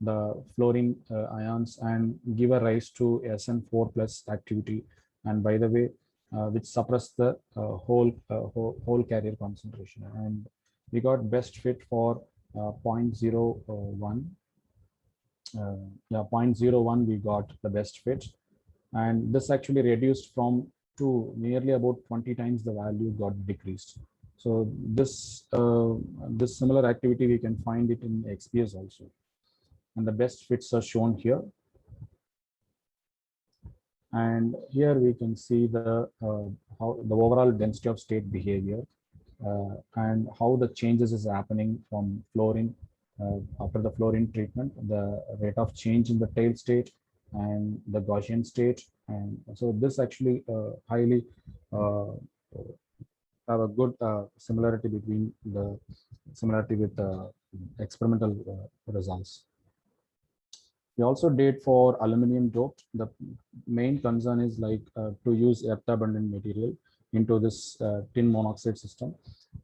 the fluorine ions and give a rise to SN4 plus activity. And by the way, which suppress the whole carrier concentration. And we got best fit for 0.01. Yeah, 0.01 we got the best fit, and this actually reduced from to nearly about 20 times the value got decreased. So this similar activity we can find it in XPS also, and the best fits are shown here. And here we can see the how the overall density of state behavior and how the changes is happening from fluorine after the fluorine treatment, the rate of change in the tail state and the Gaussian state. And so this actually highly have a good similarity between the similarity with the experimental results. We also did for aluminum doped. The main concern is like to use earth abundant material into this tin monoxide system.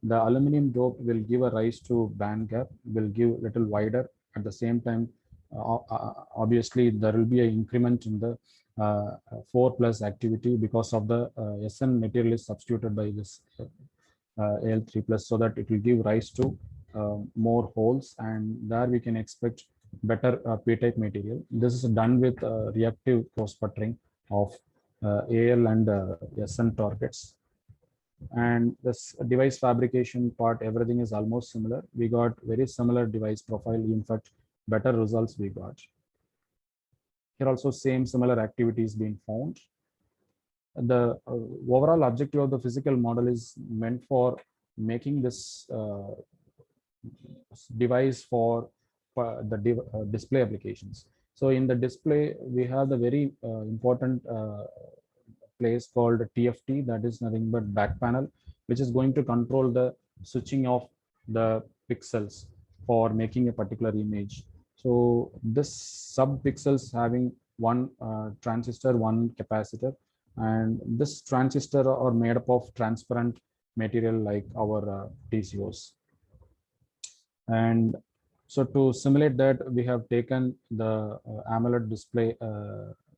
The aluminum dope will give a rise to band gap, will give little wider. At the same time, obviously there will be an increment in the 4 plus activity because of the SN material is substituted by this Al3 plus, so that it will give rise to more holes, and there we can expect better p-type material. This is done with reactive cross buttering of Al and SN targets. And this device fabrication part, everything is almost similar. We got very similar device profile. In fact, better results we got. Here also same similar activities being found. The overall objective of the physical model is meant for making this device for the display applications. So in the display, we have the very important place called TFT, that is nothing but back panel, which is going to control the switching of the pixels for making a particular image. So this sub pixels having one transistor, one capacitor, and this transistor are made up of transparent material like our TCOs. And so to simulate that, we have taken the AMOLED display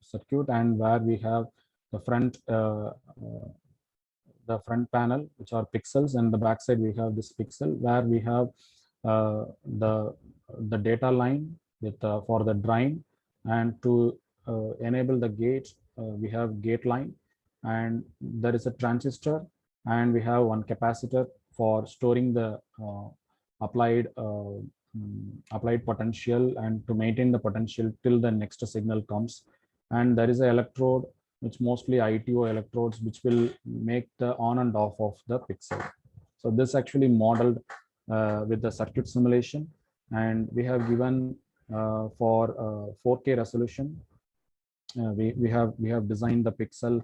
circuit, and where we have the front panel, which are pixels, and the back side we have this pixel, where we have the data line with for the drawing, and to enable the gate, we have gate line, and there is a transistor, and we have one capacitor for storing the applied potential and to maintain the potential till the next signal comes. And there is an electrode, which mostly ITO electrodes, which will make the on and off of the pixel. So this actually modeled with the circuit simulation, and we have given for 4K resolution. We have designed the pixel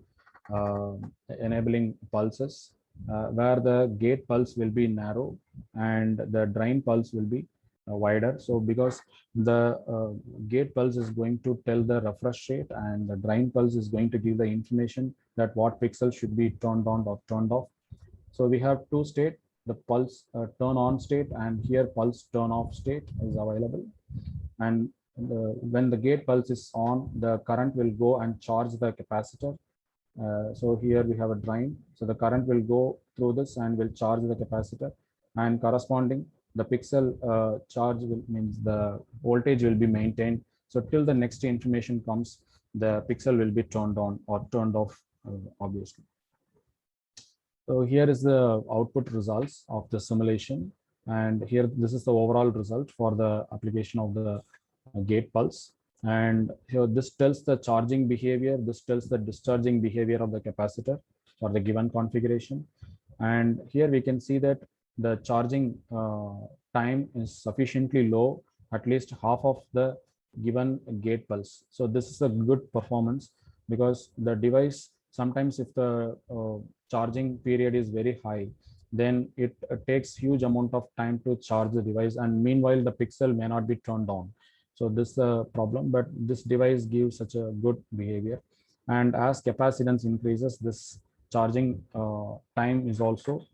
enabling pulses, where the gate pulse will be narrow and the drain pulse will be wider. So because the gate pulse is going to tell the refresh rate, and the drain pulse is going to give the information that what pixel should be turned on or turned off. So we have two state, the pulse turn on state, and here pulse turn off state is available. And when the gate pulse is on, the current will go and charge the capacitor. So here we have a drain, so the current will go through this and will charge the capacitor, and corresponding the pixel charge means the voltage will be maintained. So till the next information comes, the pixel will be turned on or turned off, obviously. So here is the output results of the simulation, and here this is the overall result for the application of the gate pulse. And here this tells the charging behavior, this tells the discharging behavior of the capacitor for the given configuration. And here we can see that the charging time is sufficiently low, at least half of the given gate pulse. So this is a good performance, because the device, sometimes if the charging period is very high, then it takes huge amount of time to charge the device, and meanwhile the pixel may not be turned on. So this is a problem, but this device gives such a good behavior. And as capacitance increases, this charging time is also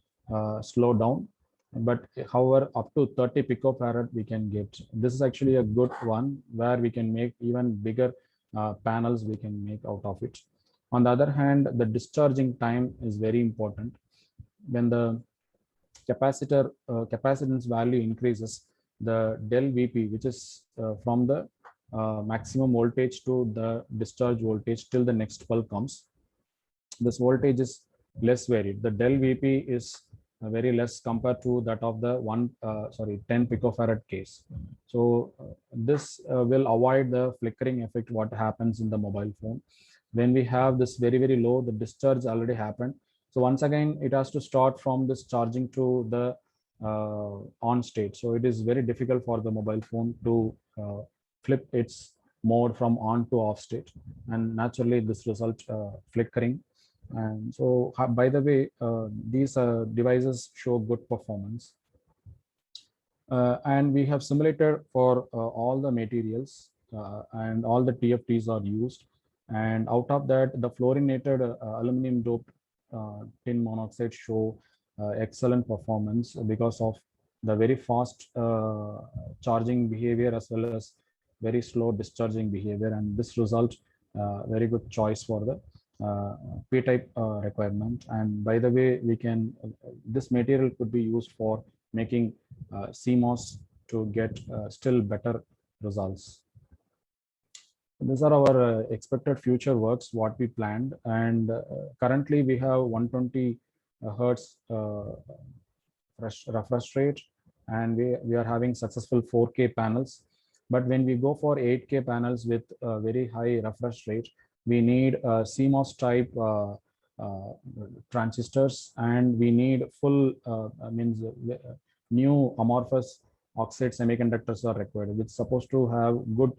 slowed down. but however, up to 30 picofarad we can get. This is actually a good one where we can make even bigger panels we can make out of it. On the other hand, the discharging time is very important. When the capacitance value increases, the del Vp, which is from the maximum voltage to the discharge voltage till the next pulse comes, this voltage is less varied. The del Vp is very less compared to that of the 10 picofarad case. So this will avoid the flickering effect what happens in the mobile phone. When we have this very, very low, the discharge already happened. So once again, it has to start from this charging to the on state. So it is very difficult for the mobile phone to flip its mode from on to off state. And naturally, this results flickering. And so, by the way, these devices show good performance. And we have simulated for all the materials and all the TFTs are used. And out of that, the fluorinated aluminum doped tin monoxide show excellent performance because of the very fast charging behavior as well as very slow discharging behavior. And this result very good choice for the P-type requirement. And by the way, we can this material could be used for making CMOS to get still better results. These are our expected future works, what we planned. And currently we have 120 hertz refresh rate, and we are having successful 4K panels. But when we go for 8K panels with very high refresh rate, we need CMOS type transistors, and we need full new amorphous oxide semiconductors are required, which is supposed to have good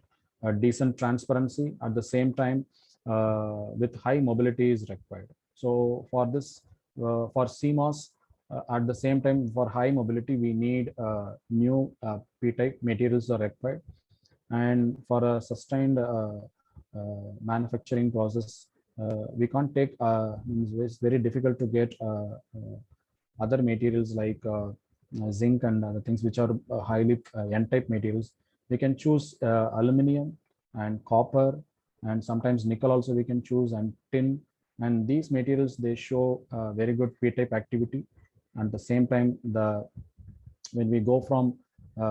decent transparency at the same time with high mobility is required. So for this for CMOS at the same time for high mobility we need new P-type materials are required. And for a sustained manufacturing process, we can't take it's very difficult to get other materials like zinc and other things which are highly N-type materials. We can choose aluminum and copper, and sometimes nickel also we can choose, and tin. And these materials, they show very good P-type activity. At the same time, when we go from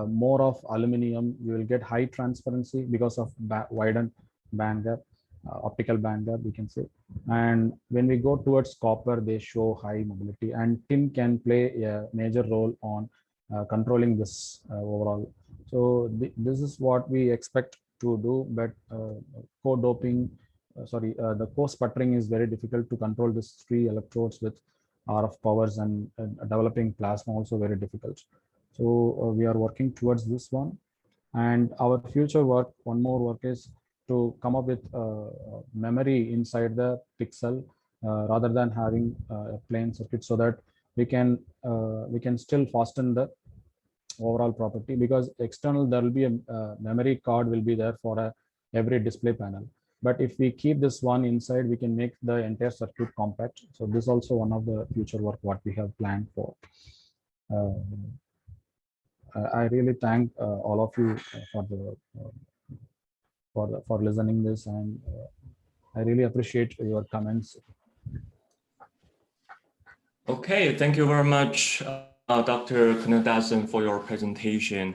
more of aluminum, you will get high transparency because of widened band gap, optical band gap, we can say. And when we go towards copper, they show high mobility, and tin can play a major role on controlling this overall. So this is what we expect to do, but co-doping, the co-sputtering is very difficult to control these three electrodes with RF powers, and developing plasma also very difficult. So we are working towards this one. And our future work, one more work is to come up with memory inside the pixel rather than having a plain circuit, so that we can still fasten the overall property, because external there will be a memory card will be there for every display panel. But if we keep this one inside, we can make the entire circuit compact. So this is also one of the future work what we have planned for. I really thank all of you for listening this, and I really appreciate your comments. Okay, thank you very much, Dr. Kanadatsan, for your presentation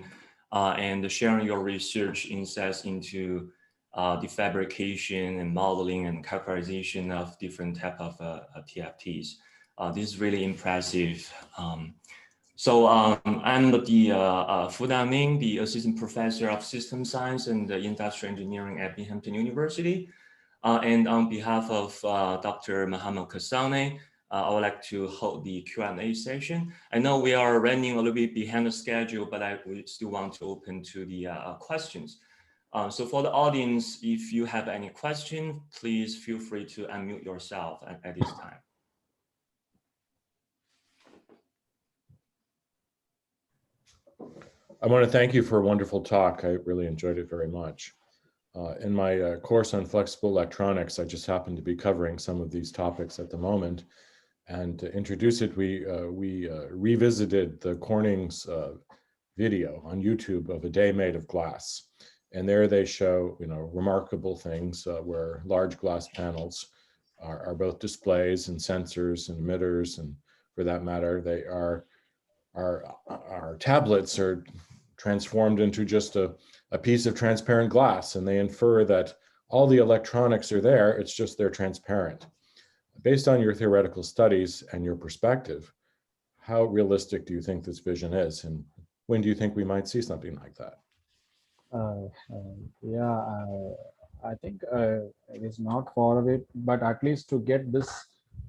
and sharing your research insights into the fabrication and modeling and characterization of different type of TFTs. This is really impressive. So I'm Fudan Ming, the Assistant Professor of System Science and Industrial Engineering at Binghamton University. And on behalf of Dr. Mohammad Kassaoneh, I would like to hold the Q&A session. I know we are running a little bit behind the schedule, but we still want to open to the questions. So for the audience, if you have any question, please feel free to unmute yourself at this time. I want to thank you for a wonderful talk. I really enjoyed it very much. In my course on flexible electronics, I just happen to be covering some of these topics at the moment. And to introduce it, we revisited the Corning's video on YouTube of A Day Made of Glass. And there they show, remarkable things where large glass panels are both displays and sensors and emitters, and for that matter, they are our tablets are transformed into just a piece of transparent glass, and they infer that all the electronics are there, it's just they're transparent. Based on your theoretical studies and your perspective, how realistic do you think this vision is, and when do you think we might see something like that? I think it is not far away, but at least to get this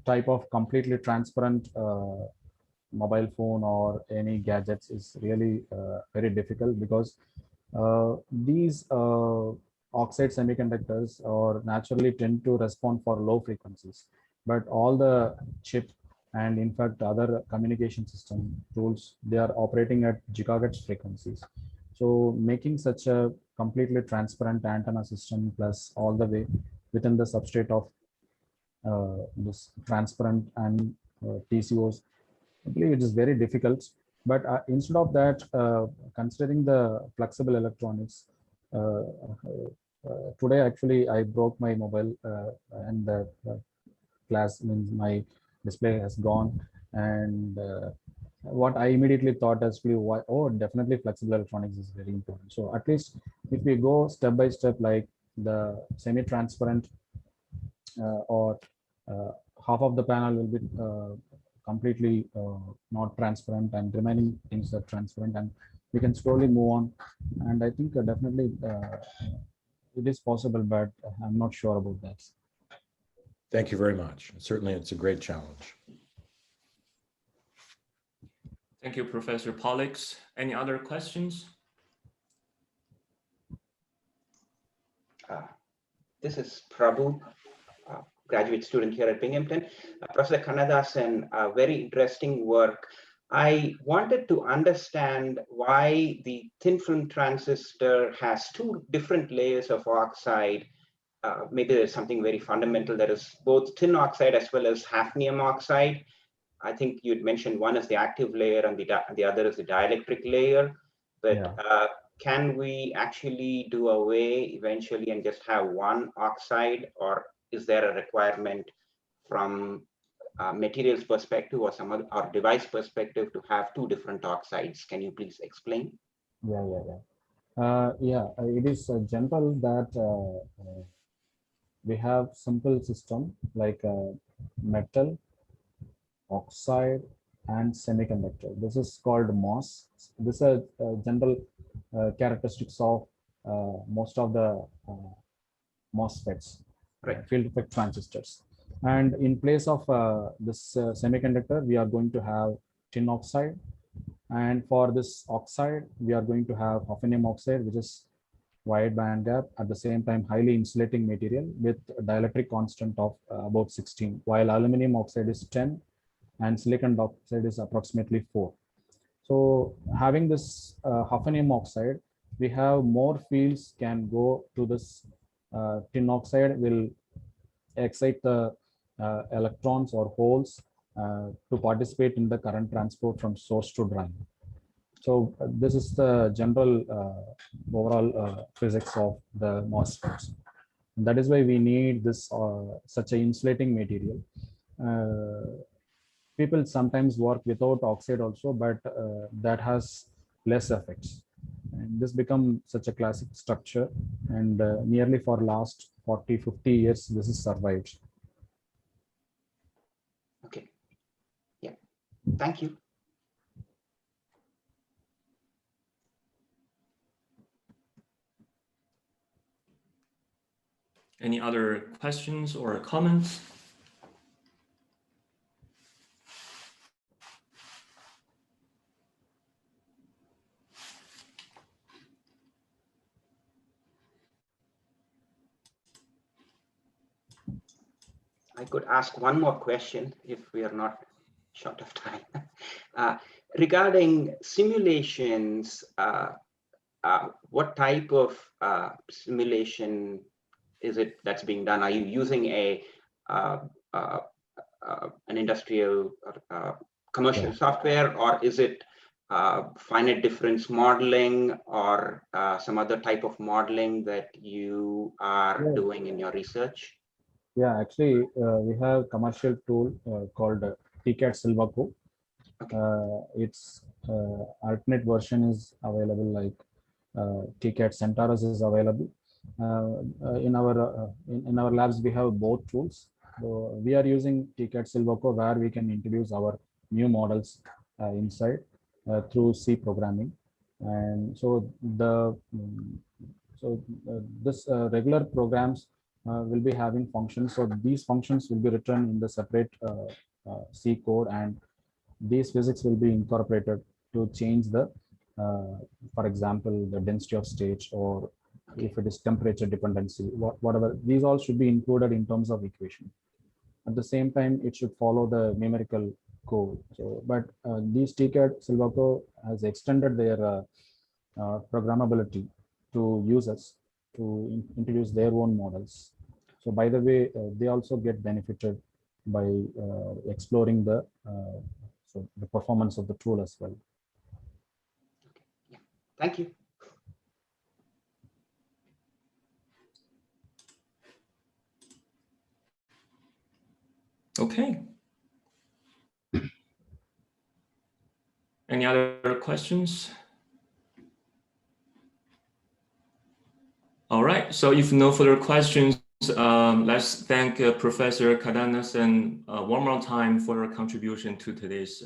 type of completely transparent mobile phone or any gadgets is really very difficult, because these oxide semiconductors or naturally tend to respond for low frequencies, but all the chip and in fact other communication system tools, they are operating at gigahertz frequencies. So making such a completely transparent antenna system plus all the way within the substrate of this transparent and TCOs, I believe it is very difficult. But instead of that, considering the flexible electronics, today actually I broke my mobile and the glass, means my display has gone, and what I immediately thought actually, why, oh, definitely flexible electronics is very important. So at least if we go step by step, like the semi-transparent or half of the panel will be completely not transparent and remaining things are transparent, and we can slowly move on. And I think definitely it is possible, but I'm not sure about that. Thank you very much. Certainly, it's a great challenge. Thank you, Professor Pollux. Any other questions? This is Prabhu, graduate student here at Binghamton. Professor Kannadasan, very interesting work. I wanted to understand why the thin film transistor has two different layers of oxide. Maybe there's something very fundamental that is both thin oxide as well as hafnium oxide. I think you'd mentioned one is the active layer and the other is the dielectric layer. But yeah. Can we actually do away eventually and just have one oxide, or is there a requirement from materials perspective or some other or device perspective to have two different oxides? Can you please explain? It is general that we have simple system like metal, oxide, and semiconductor. This is called MOS. This is general characteristics of most of the MOSFETs, right. Field effect transistors. And in place of this semiconductor, we are going to have tin oxide. And for this oxide, we are going to have hafnium oxide, which is wide band gap, at the same time highly insulating material with a dielectric constant of about 16, while aluminum oxide is 10 and silicon dioxide is approximately 4. So having this hafnium oxide, we have more fields can go to this tin oxide, will excite the electrons or holes to participate in the current transport from source to drain. So this is the general overall physics of the MOSFETs. And that is why we need this such an insulating material. People sometimes work without oxide also, but that has less effects. And this becomes such a classic structure, and nearly for last 40-50 years, this is survived. Okay. Yeah. Thank you. Any other questions or comments? I could ask one more question if we are not short of time. Regarding simulations, what type of simulation is it that's being done? Are you using a an industrial or commercial software, or is it finite difference modeling or some other type of modeling that you are Yeah. doing in your research? Yeah, actually, we have commercial tool called TCAD Silvaco. Okay. Its alternate version is available, like TCAD Centaurus is available. In our labs, we have both tools. So we are using TCAD Silvaco, where we can introduce our new models inside through C programming. And so this regular programs will be having functions. So these functions will be written in the separate C code, and these physics will be incorporated to change the, for example, the density of state, or if it is temperature dependency, whatever. These all should be included in terms of equation. At the same time, it should follow the numerical code. So, but these TCAD Silvaco has extended their programmability to users to introduce their own models. So by the way, they also get benefited by exploring the performance of the tool as well. Yeah. Thank you. Okay. Any other questions? All right, so if no further questions, let's thank Professor Kadanasan one more time for your contribution to today's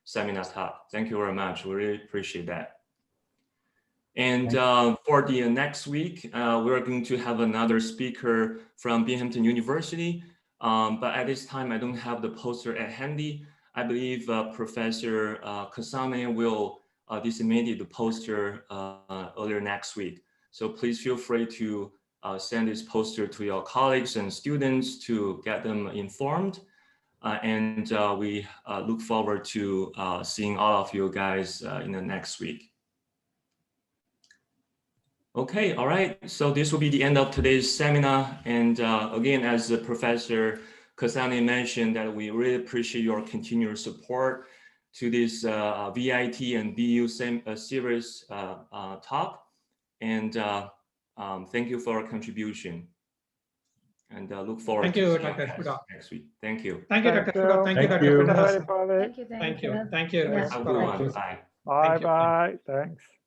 seminar talk. Thank you very much. We really appreciate that. And for the next week, we're going to have another speaker from Binghamton University. But at this time, I don't have the poster at handy. I believe Professor Kasane will disseminate the poster earlier next week. So please feel free to send this poster to your colleagues and students to get them informed. And we look forward to seeing all of you guys in the next week. Okay, all right. So this will be the end of today's seminar. And again, as Professor Kasane mentioned, that we really appreciate your continued support to this VIT and BU series talk. And thank you for your contribution. And look forward Thank to you, seeing Dr. guys Fuda. next week. Thank you. Thank you, Dr. Fuda. Thank you, Thank Dr. you. Kunahasan. everybody. Thank you. Thank you. Yeah. Have a good one. Bye. Thank you. Bye bye. Thanks.